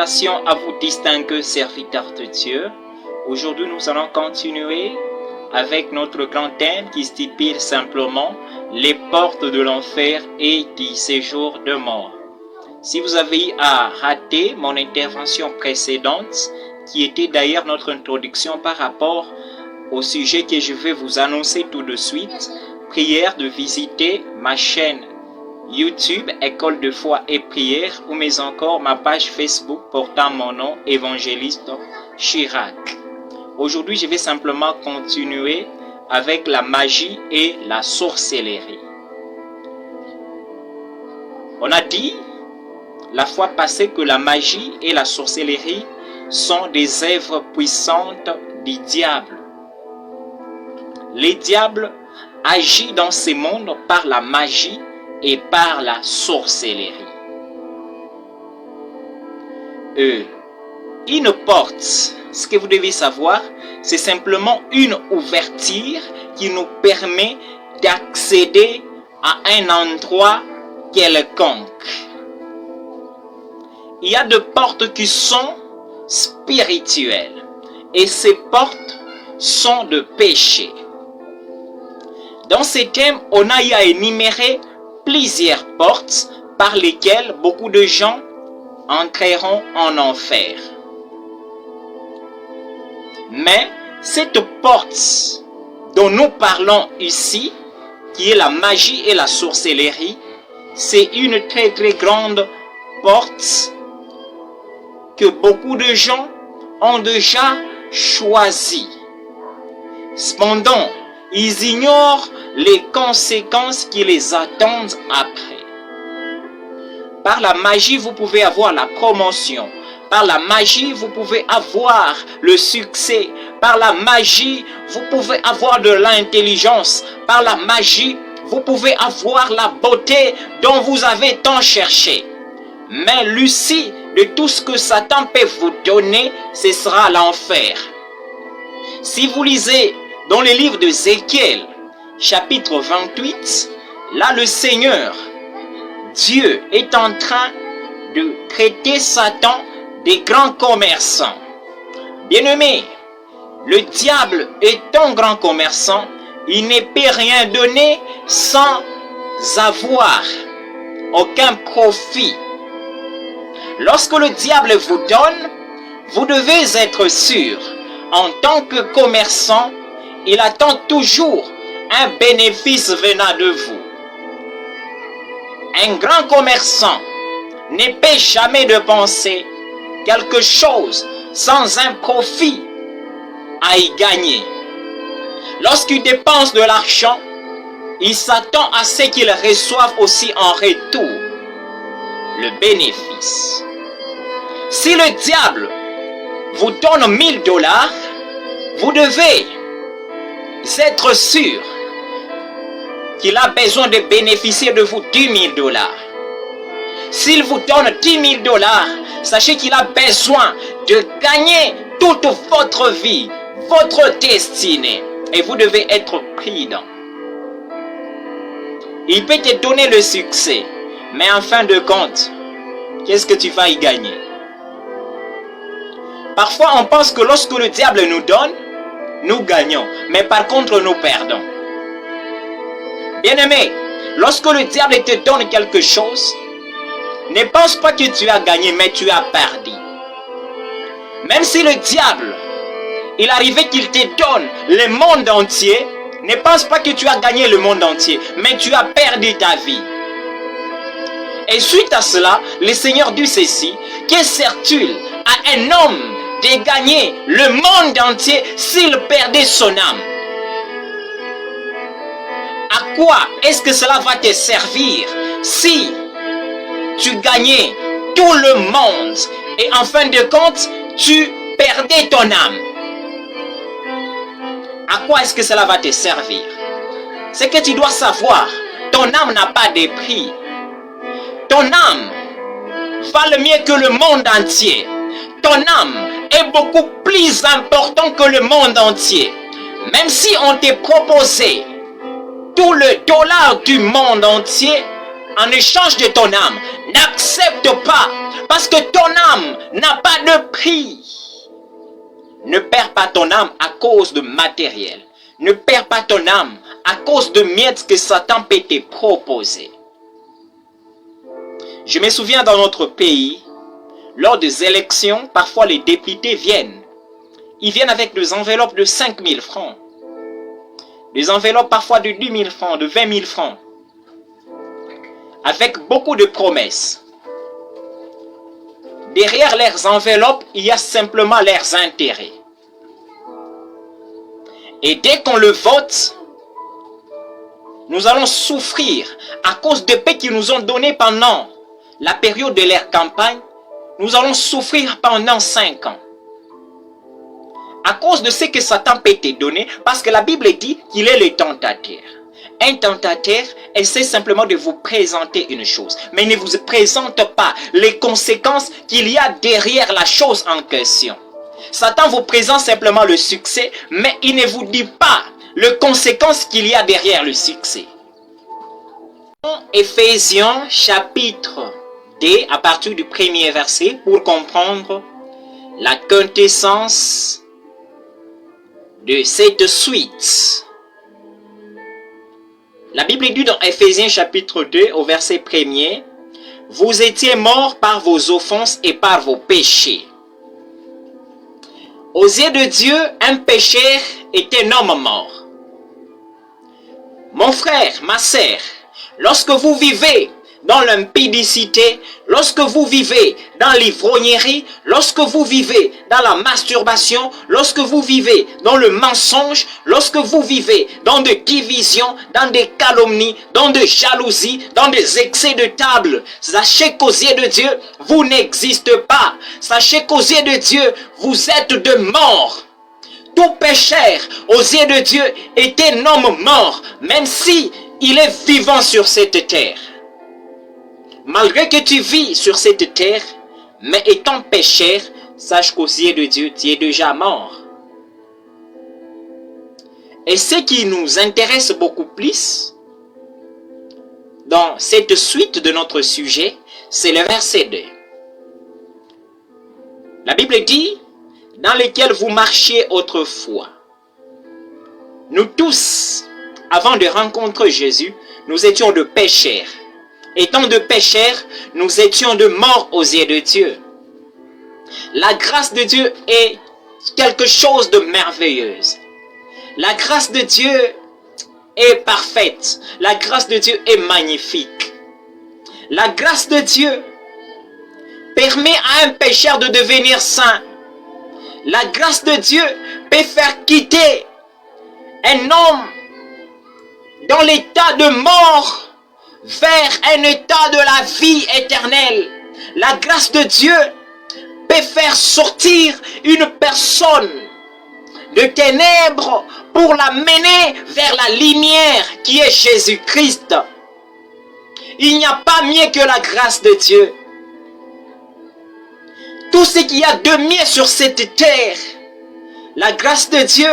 Salutations à vous distingués serviteurs de Dieu. Aujourd'hui, nous allons continuer avec notre grand thème qui stipule simplement les portes de l'enfer et du séjour de mort. Si vous avez eu à rater mon intervention précédente, qui était d'ailleurs notre introduction par rapport au sujet que je vais vous annoncer tout de suite, prière de visiter ma chaîne YouTube, École de foi et prière, ou mais encore ma page Facebook portant mon nom, Évangéliste Chirac. Aujourd'hui, je vais simplement continuer avec la magie et la sorcellerie. On a dit la fois passée que la magie et la sorcellerie sont des œuvres puissantes du diable. Le diable agit dans ce monde par la magie et par la sorcellerie. Une porte, ce que vous devez savoir, c'est simplement une ouverture qui nous permet d'accéder à un endroit quelconque. Il y a des portes qui sont spirituelles et ces portes sont de péché. Dans ces thèmes, on a eu à énumérer plusieurs portes par lesquelles beaucoup de gens entreront en enfer. Mais cette porte dont nous parlons ici, qui est la magie et la sorcellerie, c'est une très très grande porte que beaucoup de gens ont déjà choisie. Cependant, ils ignorent les conséquences qui les attendent après. Par la magie, vous pouvez avoir la promotion. Par la magie, vous pouvez avoir le succès. Par la magie, vous pouvez avoir de l'intelligence. Par la magie, vous pouvez avoir la beauté dont vous avez tant cherché. Mais l'issue de tout ce que Satan peut vous donner, ce sera l'enfer. Si vous lisez dans le livre d'Ézéchiel, chapitre 28, là le Seigneur, Dieu, est en train de traiter Satan des grands commerçants. Bien-aimé, le diable est un grand commerçant, il ne peut rien donner sans avoir aucun profit. Lorsque le diable vous donne, vous devez être sûr, en tant que commerçant, il attend toujours un bénéfice venant de vous. Un grand commerçant ne peut jamais dépenser quelque chose sans un profit à y gagner. Lorsqu'il dépense de l'argent, il s'attend à ce qu'il reçoive aussi en retour le bénéfice. Si le diable vous donne 1000 $, vous devez être sûr qu'il a besoin de bénéficier de vous 10 000 $. S'il vous donne 10 000 $, sachez qu'il a besoin de gagner toute votre vie, votre destinée. Et vous devez être prudent. Il peut te donner le succès, mais en fin de compte, qu'est-ce que tu vas y gagner? Parfois, on pense que lorsque le diable nous donne, nous gagnons, mais par contre, nous perdons. Bien-aimé, lorsque le diable te donne quelque chose, ne pense pas que tu as gagné, mais tu as perdu. Même si le diable, il arrivait qu'il te donne le monde entier, ne pense pas que tu as gagné le monde entier, mais tu as perdu ta vie. Et suite à cela, le Seigneur dit ceci: que sert-il à un homme de gagner le monde entier s'il perdait son âme? À quoi est-ce que cela va te servir si tu gagnais tout le monde et en fin de compte, tu perdais ton âme? À quoi est-ce que cela va te servir? C'est que tu dois savoir, ton âme n'a pas de prix. Ton âme vale mieux que le monde entier. Ton âme est beaucoup plus important que le monde entier. Même si on te proposait tout le dollar du monde entier, en échange de ton âme, N'accepte pas, parce que ton âme n'a pas de prix. Ne perds pas ton âme à cause de matériel. Ne perds pas ton âme à cause de miettes que Satan peut te proposer. Je me souviens dans notre pays, lors des élections, parfois les députés viennent. Ils viennent avec des enveloppes de 5 000 francs. Des enveloppes parfois de 10 000 francs, de 20 000 francs. Avec beaucoup de promesses. Derrière leurs enveloppes, il y a simplement leurs intérêts. Et dès qu'on le vote, nous allons souffrir à cause des paix qu'ils nous ont donnés pendant la période de leur campagne. Nous allons souffrir pendant 5 ans. À cause de ce que Satan peut te donner, parce que la Bible dit qu'il est le tentateur. Un tentateur essaie simplement de vous présenter une chose, mais il ne vous présente pas les conséquences qu'il y a derrière la chose en question. Satan vous présente simplement le succès, mais il ne vous dit pas les conséquences qu'il y a derrière le succès. Éphésiens chapitre 2, à partir du premier verset, pour comprendre la quintessence de cette suite. La Bible dit dans Éphésiens chapitre 2 au verset 1er, « Vous étiez morts par vos offenses et par vos péchés. » Aux yeux de Dieu, un pécheur est un homme mort. Mon frère, ma sœur, lorsque vous vivez dans l'impudicité, lorsque vous vivez dans l'ivrognerie, lorsque vous vivez dans la masturbation, lorsque vous vivez dans le mensonge, lorsque vous vivez dans des divisions, dans des calomnies, dans des jalousies, dans des excès de table, sachez qu'aux yeux de Dieu, vous n'existez pas. Sachez qu'aux yeux de Dieu, vous êtes de morts. Tout pécheur aux yeux de Dieu est un homme mort, même si il est vivant sur cette terre. Malgré que tu vis sur cette terre, mais étant pécheur, sache qu'aux yeux de Dieu, tu es déjà mort. Et ce qui nous intéresse beaucoup plus, dans cette suite de notre sujet, c'est le verset 2. La Bible dit, dans lequel vous marchiez autrefois. Nous tous, avant de rencontrer Jésus, nous étions de pécheurs. Étant de pécheurs, nous étions de morts aux yeux de Dieu. La grâce de Dieu est quelque chose de merveilleux. La grâce de Dieu est parfaite. La grâce de Dieu est magnifique. La grâce de Dieu permet à un pécheur de devenir saint. La grâce de Dieu peut faire quitter un homme dans l'état de mort vers un état de la vie éternelle. La grâce de Dieu peut faire sortir une personne de ténèbres pour la mener vers la lumière qui est Jésus-Christ. Il n'y a pas mieux que la grâce de Dieu. Tout ce qu'il y a de mieux sur cette terre, la grâce de Dieu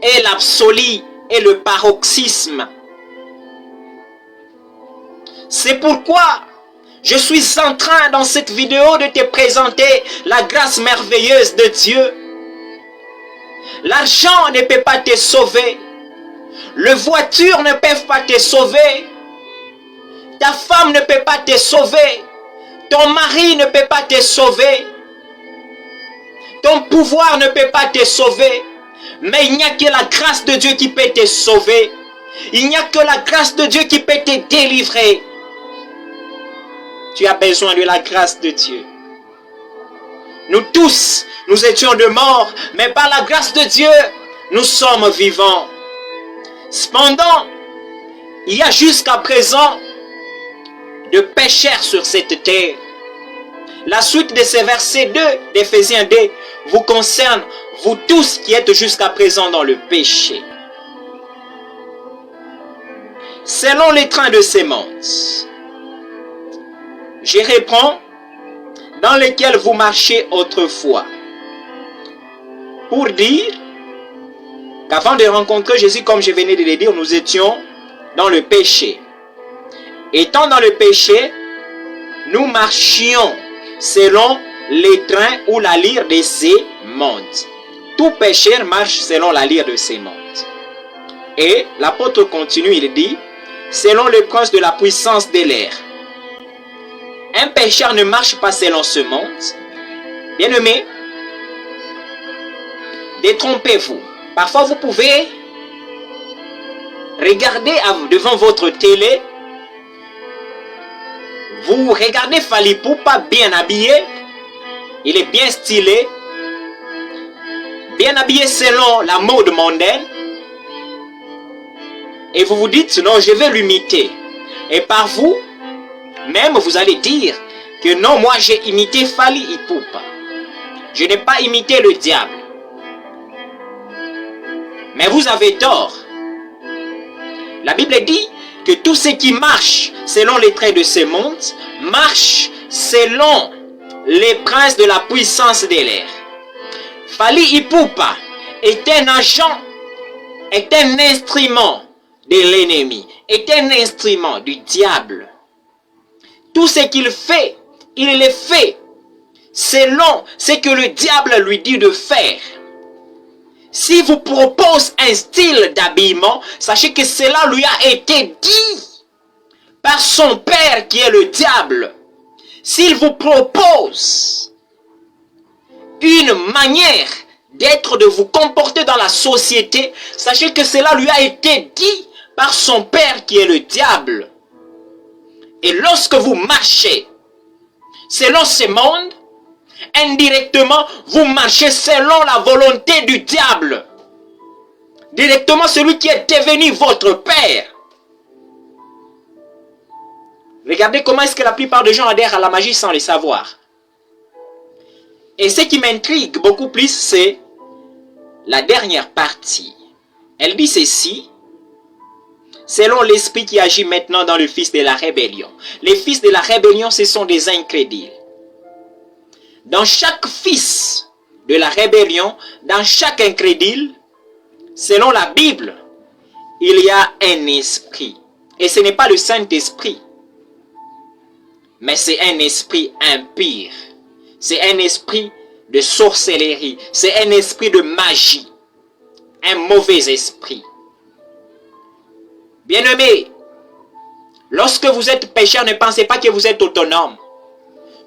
est l'absolu et le paroxysme. C'est pourquoi je suis en train dans cette vidéo de te présenter la grâce merveilleuse de Dieu. L'argent ne peut pas te sauver. Les voitures ne peuvent pas te sauver. Ta femme ne peut pas te sauver. Ton mari ne peut pas te sauver. Ton pouvoir ne peut pas te sauver. Mais il n'y a que la grâce de Dieu qui peut te sauver. Il n'y a que la grâce de Dieu qui peut te délivrer. Tu as besoin de la grâce de Dieu. Nous tous, nous étions de morts, mais par la grâce de Dieu, nous sommes vivants. Cependant, il y a jusqu'à présent de pécheurs sur cette terre. La suite de ces versets 2 d'Éphésiens 2 vous concerne, vous tous qui êtes jusqu'à présent dans le péché. Selon les trains de sémence, je reprends, dans lesquels vous marchiez autrefois. Pour dire qu'avant de rencontrer Jésus, comme je venais de le dire, nous étions dans le péché. Étant dans le péché, nous marchions selon les trains ou la lyre de ces mondes. Tout pécheur marche selon la lyre de ces mondes. Et l'apôtre continue, il dit, selon le prince de la puissance de l'air. Un pécheur ne marche pas selon ce monde. Bien-aimés, détrompez-vous. Parfois, vous pouvez regarder devant votre télé. Vous regardez Fally Ipupa bien habillé. Il est bien stylé. Bien habillé selon la mode mondaine. Et vous vous dites, non, je vais l'imiter. Et par vous, même vous allez dire que non, moi j'ai imité Fally Ipupa. Je n'ai pas imité le diable. Mais vous avez tort. La Bible dit que tous ceux qui marchent selon les traits de ce monde marchent selon les princes de la puissance de l'air. Fally Ipupa est un agent, est un instrument de l'ennemi, est un instrument du diable. Tout ce qu'il fait, il le fait selon ce que le diable lui dit de faire. S'il vous propose un style d'habillement, sachez que cela lui a été dit par son père qui est le diable. S'il vous propose une manière d'être, de vous comporter dans la société, sachez que cela lui a été dit par son père qui est le diable. Et lorsque vous marchez selon ce monde, indirectement, vous marchez selon la volonté du diable. Directement, celui qui est devenu votre père. Regardez comment est-ce que la plupart des gens adhèrent à la magie sans le savoir. Et ce qui m'intrigue beaucoup plus, c'est la dernière partie. Elle dit ceci. Selon l'esprit qui agit maintenant dans le fils de la rébellion. Les fils de la rébellion, ce sont des incrédules. Dans chaque fils de la rébellion, dans chaque incrédule, selon la Bible, il y a un esprit. Et ce n'est pas le Saint-Esprit, mais c'est un esprit impur. C'est un esprit de sorcellerie. C'est un esprit de magie. Un mauvais esprit. Bien-aimés, lorsque vous êtes pécheur, ne pensez pas que vous êtes autonome.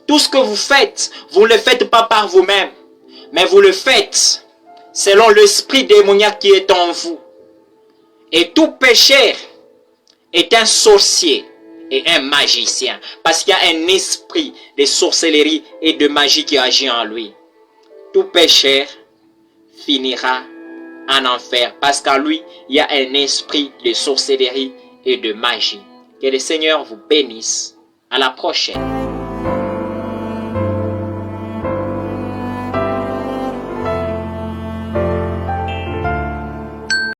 Tout ce que vous faites, vous ne le faites pas par vous-même, mais vous le faites selon l'esprit démoniaque qui est en vous. Et tout pécheur est un sorcier et un magicien, parce qu'il y a un esprit de sorcellerie et de magie qui agit en lui. Tout pécheur finira en enfer, parce qu'en lui, il y a un esprit de sorcellerie et de magie. Que le Seigneur vous bénisse. À la prochaine.